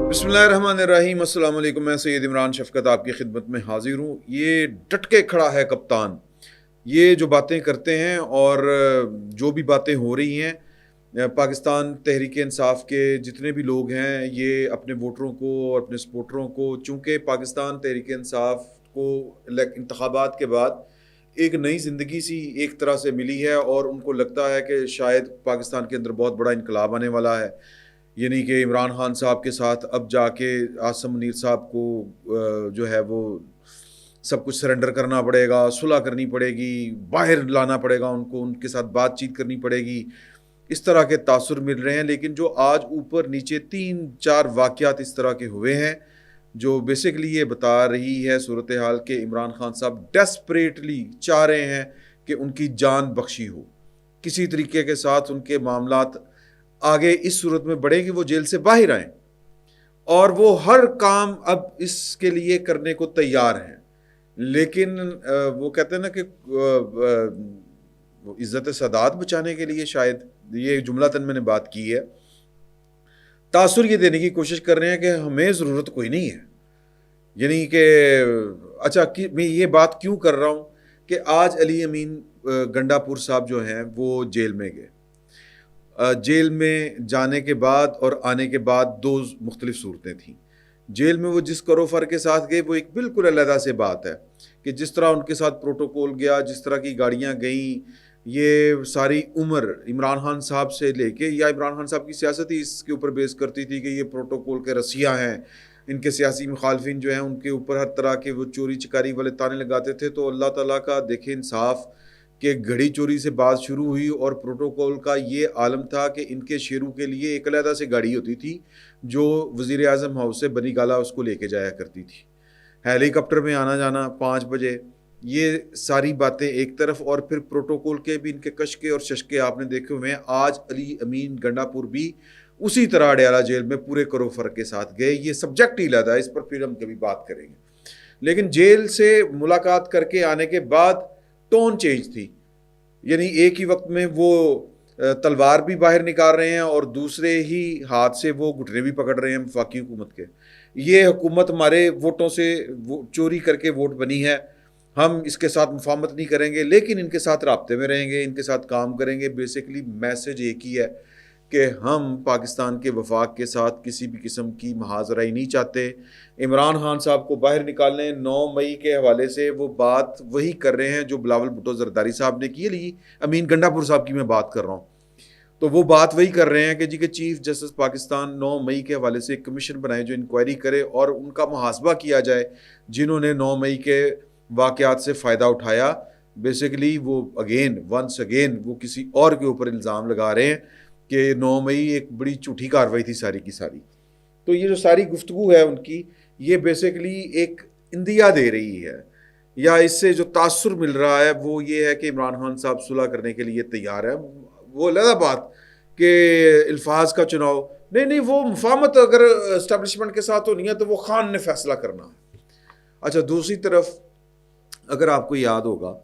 بسم اللہ الرحمن الرحیم، السلام علیکم۔ میں سید عمران شفقت آپ کی خدمت میں حاضر ہوں۔ یہ ڈٹ کے کھڑا ہے کپتان، یہ جو باتیں کرتے ہیں اور جو بھی باتیں ہو رہی ہیں، پاکستان تحریک انصاف کے جتنے بھی لوگ ہیں یہ اپنے ووٹروں کو اور اپنے سپورٹروں کو، چونکہ پاکستان تحریک انصاف کو انتخابات کے بعد ایک نئی زندگی سی ایک طرح سے ملی ہے اور ان کو لگتا ہے کہ شاید پاکستان کے اندر بہت بڑا انقلاب آنے والا ہے، یعنی کہ عمران خان صاحب کے ساتھ اب جا کے عاصم منیر صاحب کو جو ہے وہ سب کچھ سرنڈر کرنا پڑے گا، صلح کرنی پڑے گی، باہر لانا پڑے گا ان کو، ان کے ساتھ بات چیت کرنی پڑے گی، اس طرح کے تاثر مل رہے ہیں۔ لیکن جو آج اوپر نیچے 3-4 واقعات اس طرح کے ہوئے ہیں جو بیسیکلی یہ بتا رہی ہے صورتحال کہ عمران خان صاحب ڈیسپریٹلی چاہ رہے ہیں کہ ان کی جان بخشی ہو، کسی طریقے کے ساتھ ان کے معاملات آگے اس صورت میں بڑھیں کہ وہ جیل سے باہر آئیں، اور وہ ہر کام اب اس کے لیے کرنے کو تیار ہیں۔ لیکن وہ کہتے ہیں نا کہ عزت سادات بچانے کے لیے، شاید یہ جملہ میں نے بات کی ہے، تاثر یہ دینے کی کوشش کر رہے ہیں کہ ہمیں ضرورت کوئی نہیں ہے، یعنی کہ اچھا میں یہ بات کیوں کر رہا ہوں کہ آج علی امین گنڈا پور صاحب جو ہیں وہ جیل میں گئے۔ جیل میں جانے کے بعد اور آنے کے بعد دو مختلف صورتیں تھیں۔ جیل میں وہ جس کروفر کے ساتھ گئے وہ ایک بالکل علیحدہ سے بات ہے کہ جس طرح ان کے ساتھ پروٹوکول گیا، جس طرح کی گاڑیاں گئیں، یہ ساری عمر عمران خان صاحب سے لے کے، یا عمران خان صاحب کی سیاست ہی اس کے اوپر بیس کرتی تھی کہ یہ پروٹوکول کے رسیاں ہیں، ان کے سیاسی مخالفین جو ہیں ان کے اوپر ہر طرح کے وہ چوری چکاری والے تانے لگاتے تھے۔ تو اللہ تعالیٰ کا دیکھیں انصاف کہ گھڑی چوری سے بات شروع ہوئی اور پروٹوکول کا یہ عالم تھا کہ ان کے شیروں کے لیے ایک علیحدہ سے گاڑی ہوتی تھی جو وزیر اعظم ہاؤس سے بنی گالا اس کو لے کے جایا کرتی تھی، ہیلی کاپٹر میں آنا جانا 5 بجے، یہ ساری باتیں ایک طرف، اور پھر پروٹوکول کے بھی ان کے کشکے اور ششکے آپ نے دیکھے ہوئے ہیں۔ آج علی امین گنڈا پور بھی اسی طرح اڈیالہ جیل میں پورے کروفر کے ساتھ گئے۔ یہ سبجیکٹ ہی علیحدہ ہے، اس پر پھر ہم کبھی بات کریں گے۔ لیکن جیل سے ملاقات کر کے آنے کے بعد ٹون چینج تھی، یعنی ایک ہی وقت میں وہ تلوار بھی باہر نکال رہے ہیں اور دوسرے ہی ہاتھ سے وہ گھٹنے بھی پکڑ رہے ہیں وفاقی حکومت کے۔ یہ حکومت ہمارے ووٹوں سے چوری کر کے ووٹ بنی ہے، ہم اس کے ساتھ مفاہمت نہیں کریں گے، لیکن ان کے ساتھ رابطے میں رہیں گے، ان کے ساتھ کام کریں گے۔ بیسیکلی میسج ایک ہی ہے کہ ہم پاکستان کے وفاق کے ساتھ کسی بھی قسم کی محاذرائی نہیں چاہتے۔ عمران خان صاحب کو باہر نکالنے 9 مئی کے حوالے سے وہ بات وہی کر رہے ہیں جو بلاول بھٹو زرداری صاحب نے کی، علی امین گنڈا پور صاحب کی میں بات کر رہا ہوں، تو وہ بات وہی کر رہے ہیں کہ جی کہ چیف جسٹس پاکستان 9 مئی کے حوالے سے ایک کمیشن بنائے جو انکوائری کرے اور ان کا محاسبہ کیا جائے جنہوں نے 9 مئی کے واقعات سے فائدہ اٹھایا۔ بیسیکلی وہ ونس اگین وہ کسی اور کے اوپر الزام لگا رہے ہیں کہ 9 مئی ایک بڑی جھوٹی کارروائی تھی ساری کی ساری۔ تو یہ جو ساری گفتگو ہے ان کی، یہ بیسیکلی ایک اندیا دے رہی ہے، یا اس سے جو تاثر مل رہا ہے وہ یہ ہے کہ عمران خان صاحب صلح کرنے کے لیے تیار ہے۔ وہ علیحدہ بات کہ الفاظ کا چناؤ نہیں، وہ مفاہمت اگر اسٹیبلشمنٹ کے ساتھ ہونی ہے تو وہ خان نے فیصلہ کرنا ہے۔ اچھا، دوسری طرف اگر آپ کو یاد ہوگا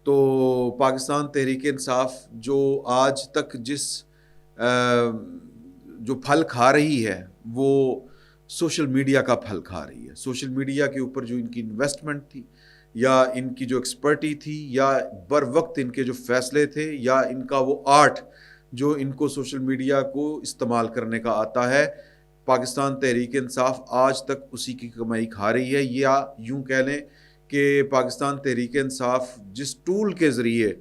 تو پاکستان تحریک انصاف جو آج تک جس جو پھل کھا رہی ہے وہ سوشل میڈیا کا پھل کھا رہی ہے۔ سوشل میڈیا کے اوپر جو ان کی انویسٹمنٹ تھی، یا ان کی جو ایکسپرٹی تھی، یا بر وقت ان کے جو فیصلے تھے، یا ان کا وہ آرٹ جو ان کو سوشل میڈیا کو استعمال کرنے کا آتا ہے، پاکستان تحریک انصاف آج تک اسی کی کمائی کھا رہی ہے۔ یا یوں کہہ لیں کہ پاکستان تحریک انصاف جس ٹول کے ذریعے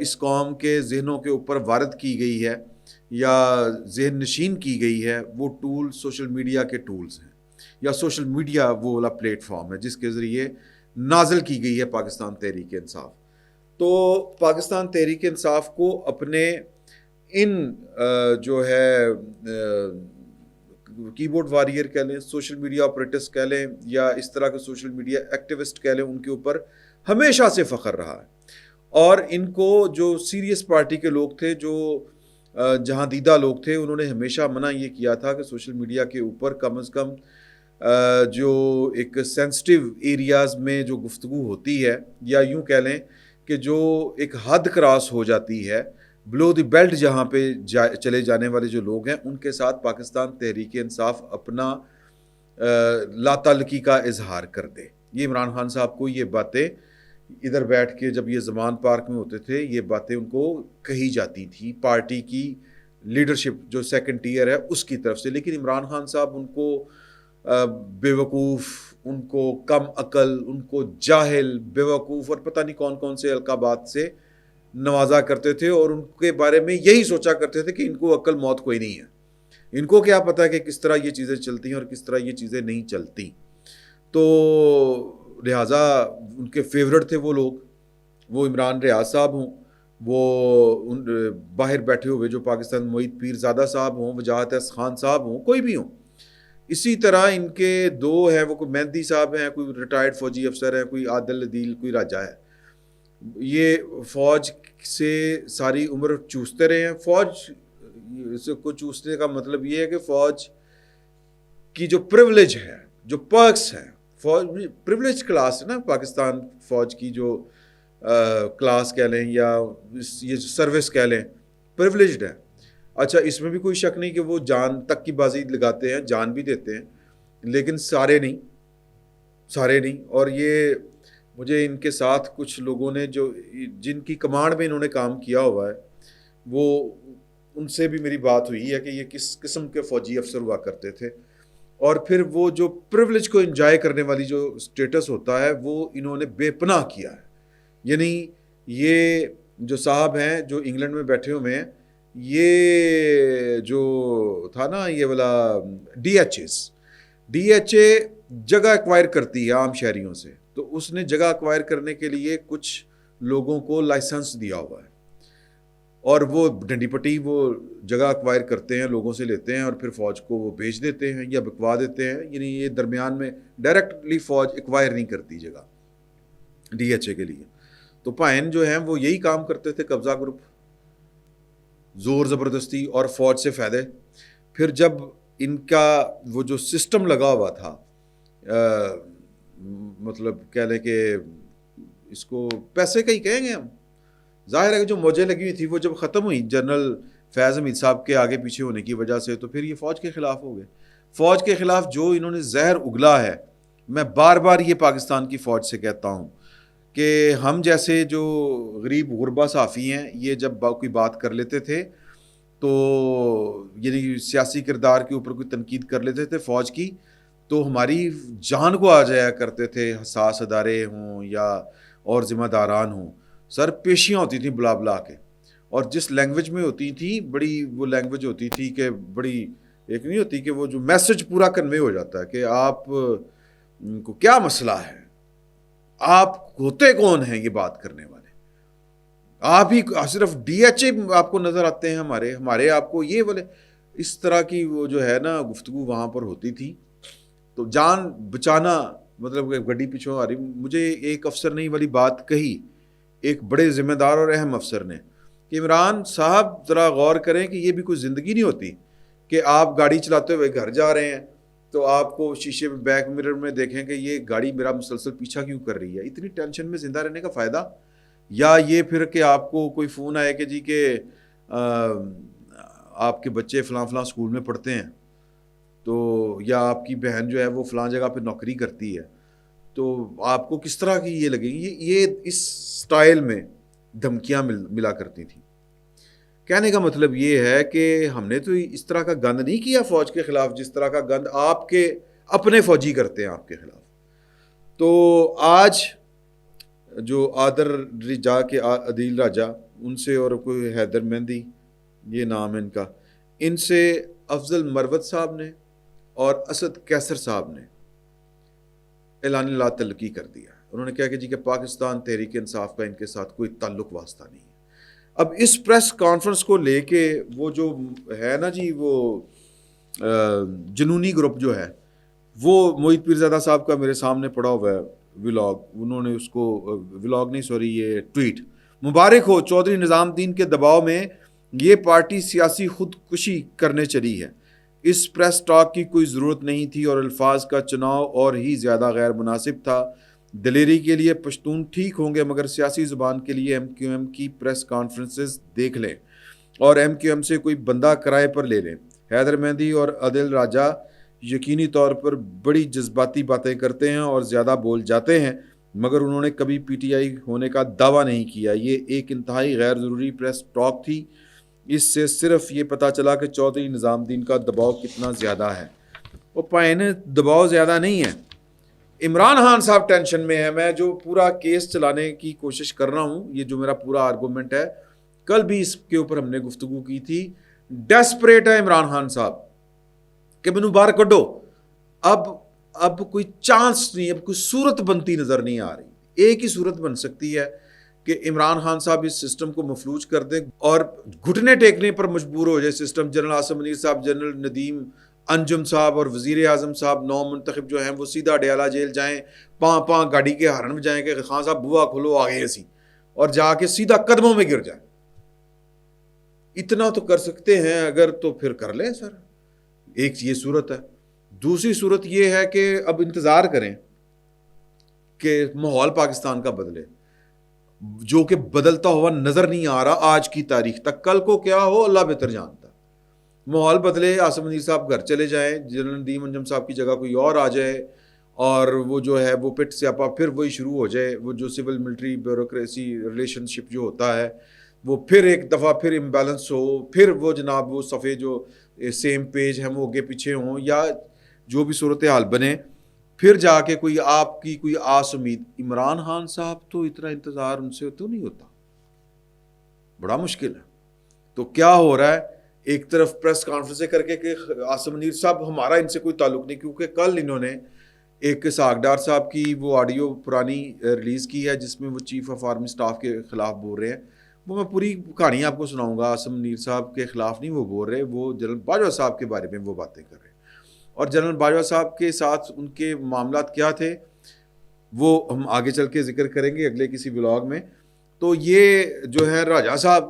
اس قوم کے ذہنوں کے اوپر وارد کی گئی ہے یا ذہن نشین کی گئی ہے، وہ ٹول سوشل میڈیا کے ٹولز ہیں، یا سوشل میڈیا وہ والا پلیٹ فارم ہے جس کے ذریعے نازل کی گئی ہے پاکستان تحریک انصاف۔ تو پاکستان تحریک انصاف کو اپنے ان جو ہے کی بورڈ واریر کہہ لیں، سوشل میڈیا آپریٹرز کہہ لیں، یا اس طرح کے سوشل میڈیا ایکٹیوسٹ کہہ لیں، ان کے اوپر ہمیشہ سے فخر رہا ہے۔ اور ان کو جو سیریس پارٹی کے لوگ تھے، جو جہاں دیدہ لوگ تھے، انہوں نے ہمیشہ منع یہ کیا تھا کہ سوشل میڈیا کے اوپر کم از کم جو ایک سینسٹیو ایریاز میں جو گفتگو ہوتی ہے، یا یوں کہہ لیں کہ جو ایک حد کراس ہو جاتی ہے بلو دی بیلٹ جہاں پہ چلے جانے والے جو لوگ ہیں ان کے ساتھ پاکستان تحریک انصاف اپنا لا تعلقی کا اظہار کر دے. یہ عمران خان صاحب کو یہ باتیں ادھر بیٹھ کے جب یہ زمان پارک میں ہوتے تھے یہ باتیں ان کو کہی جاتی تھیں پارٹی کی لیڈرشپ جو سیکنڈ ٹیئر ہے اس کی طرف سے. لیکن عمران خان صاحب ان کو بیوقوف, ان کو کم عقل, ان کو جاہل, بیوقوف اور پتہ نہیں کون کون سے القابات سے نوازا کرتے تھے, اور ان کے بارے میں یہی سوچا کرتے تھے کہ ان کو عقل موت کوئی نہیں ہے. ان کو کیا پتہ کہ کس طرح یہ چیزیں چلتی ہیں اور کس طرح یہ چیزیں نہیں چلتی. تو لہٰذا ان کے فیورٹ تھے وہ لوگ, وہ عمران ریاض صاحب ہوں, وہ باہر بیٹھے ہوئے جو پاکستان معید پیر زادہ صاحب ہوں, وجاہت احسن خان صاحب ہوں, کوئی بھی ہوں. اسی طرح ان کے دو ہیں, وہ کوئی مہندی صاحب ہیں, کوئی ریٹائرڈ فوجی افسر ہیں, کوئی عادل عدیل, کوئی راجہ ہے. یہ فوج سے ساری عمر چوستے رہے ہیں. فوج کو چوسنے کا مطلب یہ ہے کہ فوج کی جو پریولیج ہے, جو پرکس ہیں, فوج پریولیج کلاس ہے نا پاکستان فوج کی, جو کلاس کہہ لیں یا یہ سروس کہہ لیں, پریولیجڈ ہے. اچھا, اس میں بھی کوئی شک نہیں کہ وہ جان تک کی بازی لگاتے ہیں, جان بھی دیتے ہیں, لیکن سارے نہیں. اور یہ مجھے ان کے ساتھ کچھ لوگوں نے جو جن کی کمانڈ میں انہوں نے کام کیا ہوا ہے, وہ ان سے بھی میری بات ہوئی ہے کہ یہ کس قسم کے فوجی افسر ہوا کرتے تھے. اور پھر وہ جو پریولیج کو انجوائے کرنے والی جو سٹیٹس ہوتا ہے وہ انہوں نے بے پناہ کیا ہے. یعنی یہ جو صاحب ہیں جو انگلینڈ میں بیٹھے ہوئے ہیں, یہ جو تھا نا یہ والا ڈی ایچ اے جگہ ایکوائر کرتی ہے عام شہریوں سے, تو اس نے جگہ ایکوائر کرنے کے لیے کچھ لوگوں کو لائسنس دیا ہوا ہے, اور وہ ڈنڈی پٹی وہ جگہ ایکوائر کرتے ہیں, لوگوں سے لیتے ہیں, اور پھر فوج کو وہ بیچ دیتے ہیں یا بکوا دیتے ہیں. یعنی یہ درمیان میں ڈائریکٹلی فوج ایکوائر نہیں کرتی جگہ ڈی ایچ اے کے لیے. تو پائن جو ہیں وہ یہی کام کرتے تھے, قبضہ گروپ, زور زبردستی اور فوج سے فائدے. پھر جب ان کا وہ جو سسٹم لگا ہوا تھا, مطلب کہہ لیں کہ اس کو پیسے کا ہی کہیں گے ہم, ظاہر ہے کہ جو موجیں لگی ہوئی تھی وہ جب ختم ہوئی جنرل فیض حمید صاحب کے آگے پیچھے ہونے کی وجہ سے, تو پھر یہ فوج کے خلاف ہو گئے. فوج کے خلاف جو انہوں نے زہر اگلا ہے, میں بار بار یہ پاکستان کی فوج سے کہتا ہوں کہ ہم جیسے جو غریب غربا صحافی ہیں, یہ جب کوئی بات کر لیتے تھے تو یعنی سیاسی کردار کے اوپر کوئی تنقید کر لیتے تھے فوج کی, تو ہماری جان کو آ جایا کرتے تھے, حساس ادارے ہوں یا اور ذمہ داران ہوں, سر پیشیاں ہوتی تھیں بلا بلا کے, اور جس لینگویج میں ہوتی تھیں, بڑی وہ لینگویج ہوتی تھی کہ بڑی ایک نہیں ہوتی کہ وہ جو میسج پورا کنوے ہو جاتا ہے کہ آپ کو کیا مسئلہ ہے, آپ ہوتے کون ہیں یہ بات کرنے والے, آپ ہی صرف ڈی ایچ اے آپ کو نظر آتے ہیں, ہمارے آپ کو یہ بولے, اس طرح کی وہ جو ہے نا گفتگو وہاں پر ہوتی تھی. تو جان بچانا مطلب کہ گڈی پیچھوں آ رہی. مجھے ایک افسر نے والی بات کہی, ایک بڑے ذمہ دار اور اہم افسر نے, کہ عمران صاحب ذرا غور کریں کہ یہ بھی کوئی زندگی نہیں ہوتی کہ آپ گاڑی چلاتے ہوئے گھر جا رہے ہیں تو آپ کو شیشے میں بیک مرر میں دیکھیں کہ یہ گاڑی میرا مسلسل پیچھا کیوں کر رہی ہے. اتنی ٹینشن میں زندہ رہنے کا فائدہ, یا یہ پھر کہ آپ کو کوئی فون آئے کہ جی کہ آپ کے بچے فلاں فلاں اسکول میں پڑھتے ہیں, تو یا آپ کی بہن جو ہے وہ فلاں جگہ پہ نوکری کرتی ہے, تو آپ کو کس طرح کی یہ لگے گی. یہ اس سٹائل میں دھمکیاں ملا کرتی تھیں. کہنے کا مطلب یہ ہے کہ ہم نے تو اس طرح کا گند نہیں کیا فوج کے خلاف جس طرح کا گند آپ کے اپنے فوجی کرتے ہیں آپ کے خلاف. تو آج جو آدر رجا کے عدیل راجہ, ان سے, اور کوئی حیدر مہندی یہ نام ہے ان کا, ان سے افضل مروت صاحب نے اور اسد کیسر صاحب نے اعلان لا تعلقی کر دیا. انہوں نے کہا کہ جی کہ پاکستان تحریک انصاف کا ان کے ساتھ کوئی تعلق واسطہ نہیں ہے. اب اس پریس کانفرنس کو لے کے وہ جو ہے نا جی وہ جنونی گروپ جو ہے, وہ معید پیرزادہ صاحب کا میرے سامنے پڑا ہوا ہے ولاگ, انہوں نے اس کو ولاگ نہیں سوری یہ ٹویٹ, مبارک ہو چودھری نظام الدین کے دباؤ میں یہ پارٹی سیاسی خودکشی کرنے چلی ہے. اس پریس ٹاک کی کوئی ضرورت نہیں تھی اور الفاظ کا چناؤ اور ہی زیادہ غیر مناسب تھا. دلیری کے لیے پشتون ٹھیک ہوں گے مگر سیاسی زبان کے لیے ایم کیو ایم کی پریس کانفرنسز دیکھ لیں. اور MQM سے کوئی بندہ کرائے پر لے لیں. حیدر مہندی اور عادل راجہ یقینی طور پر بڑی جذباتی باتیں کرتے ہیں اور زیادہ بول جاتے ہیں، مگر انہوں نے کبھی PTI ہونے کا دعویٰ نہیں کیا. یہ ایک انتہائی غیر ضروری پریس ٹاک تھی. اس سے صرف یہ پتہ چلا کہ چودھری نظام الدین کا دباؤ کتنا زیادہ ہے. وہ پائن دباؤ زیادہ نہیں ہے، عمران خان صاحب ٹینشن میں ہے. میں جو پورا کیس چلانے کی کوشش کر رہا ہوں، یہ جو میرا پورا آرگومنٹ ہے، کل بھی اس کے اوپر ہم نے گفتگو کی تھی. ڈیسپریٹ ہے عمران خان صاحب کہ مینوں باہر کڈو. اب کوئی چانس نہیں، اب کوئی صورت بنتی نظر نہیں آ رہی. ایک ہی صورت بن سکتی ہے کہ عمران خان صاحب اس سسٹم کو مفلوج کر دیں اور گھٹنے ٹیکنے پر مجبور ہو جائے سسٹم. جنرل عاصم منیر صاحب، جنرل ندیم انجم صاحب اور وزیر اعظم صاحب نو منتخب جو ہیں وہ سیدھا ڈیالہ جیل جائیں، پاں گاڑی کے ہارن بجائیں کہ خان صاحب بوا کھولو آگے اسی، اور جا کے سیدھا قدموں میں گر جائیں. اتنا تو کر سکتے ہیں اگر، تو پھر کر لیں سر. ایک یہ صورت ہے. دوسری صورت یہ ہے کہ اب انتظار کریں کہ ماحول پاکستان کا بدلے، جو کہ بدلتا ہوا نظر نہیں آ رہا آج کی تاریخ تک. کل کو کیا ہو اللہ بہتر جانتا. ماحول بدلے، عاصم منیر صاحب گھر چلے جائیں، جنرل ندیم انجم صاحب کی جگہ کوئی اور آ جائے، اور وہ جو ہے وہ پٹ سیاپا پھر وہی شروع ہو جائے. وہ جو سول ملٹری بیوروکریسی ریلیشن شپ جو ہوتا ہے وہ پھر ایک دفعہ پھر امبیلنس ہو، پھر وہ جناب وہ صفحے جو سیم پیج ہیں وہ آگے پیچھے ہوں، یا جو بھی صورتحال بنے، پھر جا کے کوئی آپ کی کوئی آس امید. عمران خان صاحب تو اتنا انتظار ان سے تو نہیں ہوتا، بڑا مشکل ہے. تو کیا ہو رہا ہے؟ ایک طرف پریس کانفرنسیں کر کے کہ عاصم منیر صاحب ہمارا ان سے کوئی تعلق نہیں، کیونکہ کل انہوں نے ایک اسحاق ڈار صاحب کی وہ آڈیو پرانی ریلیز کی ہے جس میں وہ چیف آف آرمی سٹاف کے خلاف بول رہے ہیں. وہ میں پوری کہانی آپ کو سناؤں گا. عاصم منیر صاحب کے خلاف نہیں وہ بول رہے، وہ جنرل باجوہ صاحب کے بارے میں وہ باتیں کر رہے ہیں. اور جنرل باجوہ صاحب کے ساتھ ان کے معاملات کیا تھے وہ ہم آگے چل کے ذکر کریں گے اگلے کسی ولاگ میں. تو یہ جو ہے راجہ صاحب،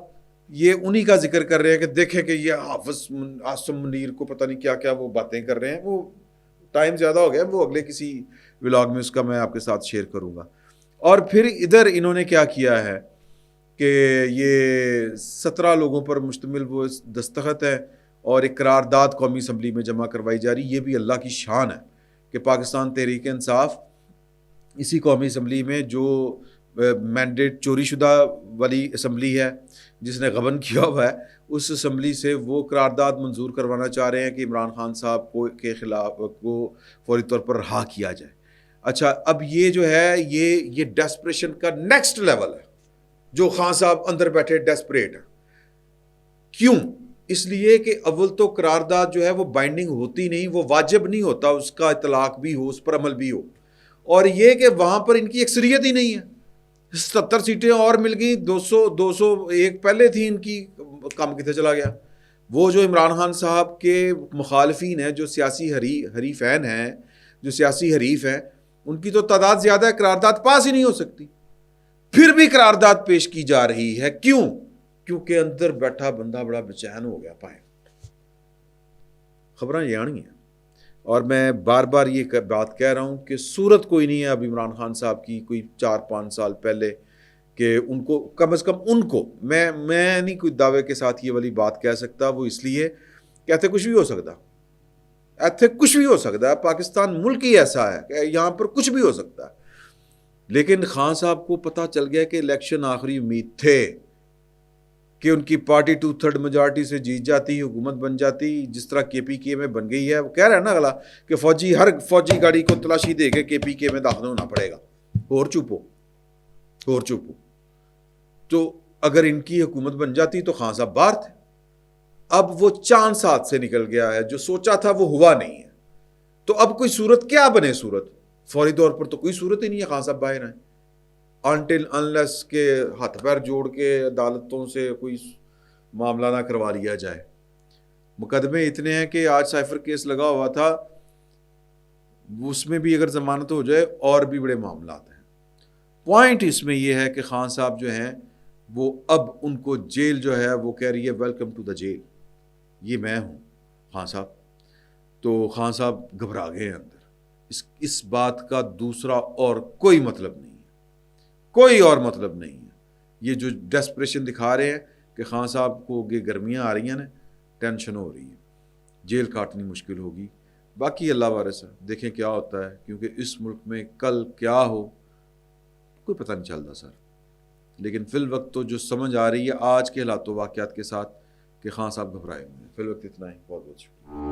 یہ انہی کا ذکر کر رہے ہیں کہ دیکھیں کہ یہ حافظ عاصم منیر کو پتہ نہیں کیا کیا وہ باتیں کر رہے ہیں. وہ ٹائم زیادہ ہو گیا، وہ اگلے کسی ولاگ میں اس کا میں آپ کے ساتھ شیئر کروں گا. اور پھر ادھر انہوں نے کیا کیا ہے کہ یہ 17 لوگوں پر مشتمل وہ دستخط ہے اور ایک قرارداد قومی اسمبلی میں جمع کروائی جا رہی. یہ بھی اللہ کی شان ہے کہ پاکستان تحریک انصاف اسی قومی اسمبلی میں جو مینڈیٹ چوری شدہ والی اسمبلی ہے جس نے غبن کیا ہوا ہے، اس اسمبلی سے وہ قرارداد منظور کروانا چاہ رہے ہیں کہ عمران خان صاحب کو کے خلاف کو فوری طور پر رہا کیا جائے. اچھا، اب یہ جو ہے یہ ڈیسپریشن کا نیکسٹ لیول ہے. جو خان صاحب اندر بیٹھے ڈیسپریٹ ہیں. کیوں؟ اس لیے کہ اول تو قرارداد جو ہے وہ بائنڈنگ ہوتی نہیں، وہ واجب نہیں ہوتا اس کا اطلاق بھی ہو، اس پر عمل بھی ہو. اور یہ کہ وہاں پر ان کی اکثریت ہی نہیں ہے. 70 سیٹیں اور مل گئیں، 201 پہلے تھی ان کی، کام کتنے چلا گیا. وہ جو عمران خان صاحب کے مخالفین ہیں، جو سیاسی حریفین ہیں، جو سیاسی حریف ہیں، ان کی تو تعداد زیادہ ہے، قرارداد پاس ہی نہیں ہو سکتی. پھر بھی قرارداد پیش کی جا رہی ہے. کیوں؟ کیونکہ اندر بیٹھا بندہ بڑا بے چین ہو گیا. پائیں خبریں یہ آنی ہیں. اور میں بار بار یہ بات کہہ رہا ہوں کہ صورت کوئی نہیں ہے اب عمران خان صاحب کی کوئی 4-5 سال پہلے کہ ان کو کم از کم ان کو میں نہیں کوئی دعوے کے ساتھ یہ والی بات کہہ سکتا. وہ اس لیے کہتے کچھ بھی ہو سکتا، ایتھے کچھ بھی ہو سکتا ہے. پاکستان ملک ہی ایسا ہے کہ یہاں پر کچھ بھی ہو سکتا ہے. لیکن خان صاحب کو پتہ چل گیا کہ الیکشن آخری امید تھے کہ ان کی پارٹی 2/3 میجارٹی سے جیت جاتی، حکومت بن جاتی، جس طرح KPK میں بن گئی ہے. وہ کہہ رہا ہے نا اگلا کہ ہر فوجی گاڑی کو تلاشی دے کے KPK میں داخل ہونا پڑے گا. اور چپو. تو اگر ان کی حکومت بن جاتی تو خان صاحب باہر تھے. اب وہ چاند ساتھ سے نکل گیا ہے، جو سوچا تھا وہ ہوا نہیں ہے. تو اب کوئی صورت کیا بنے؟ صورت فوری طور پر تو کوئی صورت ہی نہیں ہے خان صاحب باہر آئیں انٹل انلیس کے ہاتھ پیر جوڑ کے عدالتوں سے کوئی معاملہ نہ کروا لیا جائے. مقدمے اتنے ہیں کہ آج سائفر کیس لگا ہوا تھا، اس میں بھی اگر ضمانت ہو جائے اور بھی بڑے معاملات ہیں. پوائنٹ اس میں یہ ہے کہ خان صاحب جو ہیں وہ اب ان کو جیل جو ہے وہ کہہ رہی ہے ویلکم ٹو دا جیل، یہ میں ہوں خان صاحب. تو خان صاحب گھبرا گئے ہیں اندر. اس بات کا دوسرا اور کوئی مطلب نہیں ہے، کوئی اور مطلب نہیں ہے. یہ جو ڈیسپریشن دکھا رہے ہیں کہ خان صاحب کو یہ گرمیاں آ رہی ہیں نا، ٹینشن ہو رہی ہے، جیل کاٹنی مشکل ہوگی. باقی اللہ وارث ہے، دیکھیں کیا ہوتا ہے، کیونکہ اس ملک میں کل کیا ہو کوئی پتہ نہیں چلتا سر. لیکن فی الوقت تو جو سمجھ آ رہی ہے آج کے حالات و واقعات کے ساتھ کہ خان صاحب گھبرائے ہوئے ہیں. فی الوقت اتنا ہی. بہت بہت شکریہ.